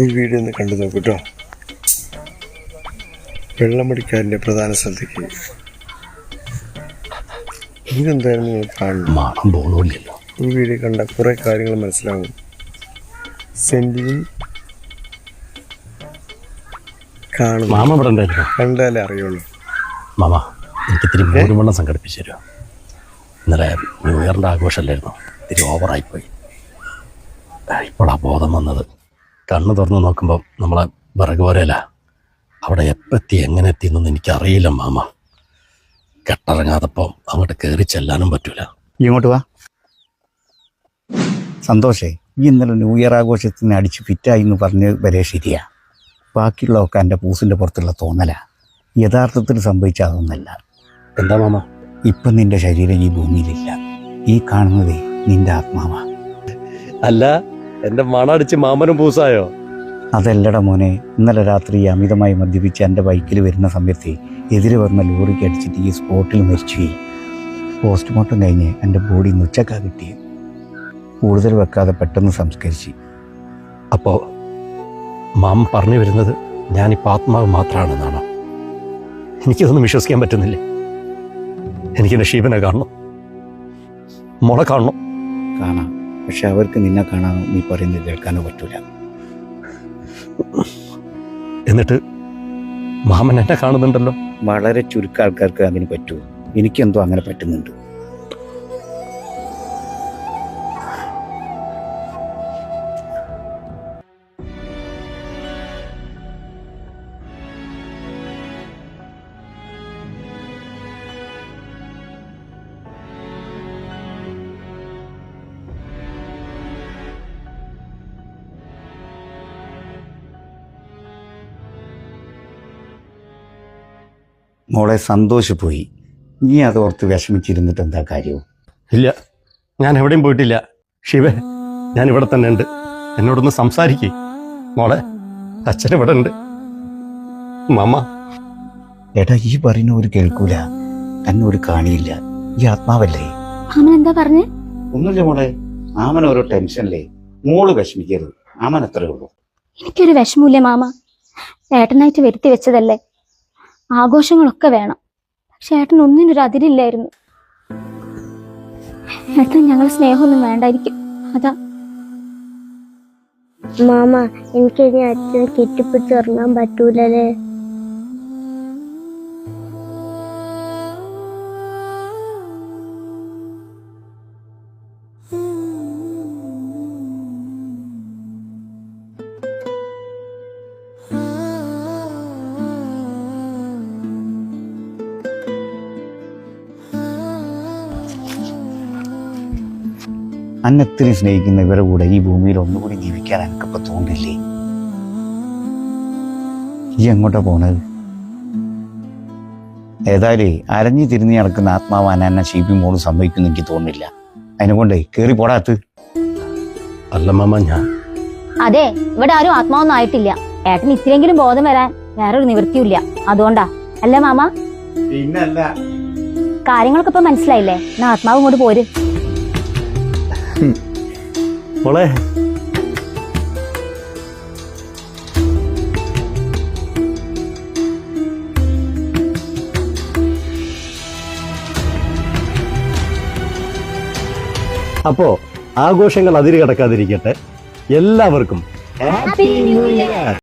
ഈ വീഡിയോ ഒന്ന് കണ്ടു നോക്കൂട്ടോ. വെള്ളമടിക്കാരൻ്റെ പ്രധാന സ്ഥലത്തേക്ക് ഇതെന്തായാലും നിങ്ങൾ കാണണം. ഈ വീഡിയോ കണ്ട കുറേ കാര്യങ്ങൾ മനസ്സിലാകും. സെന്റിയും കാണും, കണ്ടാലേ അറിയുള്ളൂ. മാമ എനിക്ക് ഇത്തിരി മൂരുവെള്ളം സംഘടിപ്പിച്ചു തരുമോ? ഇന്നലെ ന്യൂ ഇയറിൻ്റെ ആഘോഷമല്ലായിരുന്നു, ഇത്തിരി ഓവറായിപ്പോയി. ഇപ്പോഴാ ബോധം വന്നത്. കണ്ണ് തുറന്ന് നോക്കുമ്പോൾ നമ്മളെ വിറക് പോലെയല്ല, അവിടെ എപ്പെത്തി എങ്ങനെ എത്തിയെന്നൊന്നും എനിക്കറിയില്ല മാമ. കെട്ടിറങ്ങാതപ്പോൾ അങ്ങോട്ട് കയറി ചെല്ലാനും പറ്റൂല. ഇങ്ങോട്ട് വാ. സന്തോഷേ, ഈ ഇന്നലെ ന്യൂ ഇയർ ആഘോഷത്തിന് അടിച്ച് ഫിറ്റായി എന്ന് പറഞ്ഞ് വരെ ശരിയാ. ബാക്കിയുള്ളതൊക്കെ എൻ്റെ പൂസിൻ്റെ പുറത്തുള്ള തോന്നലാ. യഥാർത്ഥത്തിൽ സംഭവിച്ച അതൊന്നല്ല. എന്താ മാമ? ഇപ്പം നിന്റെ ശരീരം ഈ ഭൂമിയിലില്ല. ഈ കാണുന്നതേ നിന്റെ ആത്മാവാ. അല്ല, എൻ്റെ മണടിച്ച് മാമനും പൂസായോ? അതല്ലട മോനെ, ഇന്നലെ രാത്രി അമിതമായി മദ്യപിച്ച് എൻ്റെ ബൈക്കിൽ വരുന്ന സമയത്ത് എതിരെ വന്ന ലോറിക്ക് അടിച്ചിട്ട് ഈ സ്പോട്ടിൽ മരിച്ചുപോയി. പോസ്റ്റ്മോർട്ടം കഴിഞ്ഞ് എൻ്റെ ബോഡി ഉച്ചക്കാ കിട്ടിയത്. കൂടുതൽ വെക്കാതെ പെട്ടെന്ന് സംസ്കരിച്ച്. അപ്പോൾ മാമ പറഞ്ഞു വരുന്നത് ഞാനിപ്പോൾ ആത്മാവ് മാത്രമാണെന്നാണോ? എനിക്കതൊന്നും വിശ്വസിക്കാൻ പറ്റുന്നില്ല. എനിക്കെൻ്റെ ഷീബനെ കാണണം, മോളെ കാണണം. കാണാം, പക്ഷെ അവർക്ക് നിന്നെ കാണാനോ നീ പറയുന്നത് കേൾക്കാനോ പറ്റൂല. എന്നിട്ട് മാമൻ എന്നെ കാണുന്നുണ്ടല്ലോ. വളരെ ചുരുക്കം ആൾക്കാർക്ക് അതിന് പറ്റൂ. എനിക്കെന്തോ അങ്ങനെ പറ്റുന്നുണ്ട്. മോളെ സന്തോഷിപ്പോയി. നീ അതോർത്ത് വിഷമിച്ചിരുന്നിട്ട് എന്താ കാര്യവും? ഇല്ല, ഞാൻ എവിടെയും പോയിട്ടില്ല. ശിവേ, ഞാൻ ഇവിടെ തന്നെ ഉണ്ട്. എന്നോടൊന്ന് സംസാരിക്കേ. മോളെ, അച്ഛൻ ഇവിടെ ഉണ്ട്. മാമ. ഏട്ടാ, ഈ പറയുന്ന ഒരു കേൾക്കൂല, എന്നൊരു കാണിയില്ല. ഈ ആത്മാവല്ലേ. എന്താ പറഞ്ഞേ? ഒന്നുമില്ല മോളെ, ആമൻ ഓരോ ടെൻഷനല്ലേ. മോള് വിഷമിക്കരുത്, ആമൻ അത്രേ ഉള്ളൂ. എനിക്കൊരു വിഷമമില്ലേ മാമ. ഏട്ടനായിട്ട് വരുത്തി വെച്ചതല്ലേ. ആഘോഷങ്ങളൊക്കെ വേണം, പക്ഷെ ഏട്ടൻ ഒന്നിനൊരു അതിരില്ലായിരുന്നു. ഏട്ടൻ ഞങ്ങൾ സ്നേഹമൊന്നും വേണ്ടായിരിക്കും, അതാ. മാമ, എനിക്ക് ഇനി അച്ഛനെ കെട്ടിപ്പിടിച്ച് ഉറങ്ങാൻ പറ്റൂലേ? അന്നെത്തിരി സ്നേഹിക്കുന്ന ഇവരെ കൂടെ ഈ ഭൂമിയിൽ ഒന്നുകൂടി ജീവിക്കാൻ എനിക്കിപ്പോൾ തോന്നില്ലേ? ഈ എങ്ങോട്ടാ പോണത്? ഏതായാലും അരഞ്ഞു തിരിഞ്ഞ് നടക്കുന്ന ആത്മാവാൻ എന്നെ ഷീപ്പി മോള് സംഭവിക്കുന്നു എനിക്ക് തോന്നില്ല. അതിനെക്കൊണ്ടേ കേറി പോടാത്ത്. അല്ല മാമ, ഞാൻ അതെ, ഇവിടെ ആരും ആത്മാവൊന്നും ആയിട്ടില്ല. ഏട്ടന് ഇത്തിരെങ്കിലും ബോധം വരാൻ വേറൊരു നിവൃത്തിയില്ല, അതുകൊണ്ടാ. അല്ല മാമ? പിന്നല്ല. കാര്യങ്ങളൊക്കെ ഇപ്പൊ മനസ്സിലായില്ലേ? എന്നാ ആത്മാവ് ഇങ്ങോട്ട് പോര്. മോളെ, അപ്പോ ആഘോഷങ്ങൾ അതിര് കടക്കാതിരിക്കട്ടെ. എല്ലാവർക്കും ഹാപ്പി ന്യൂ ഇയർ.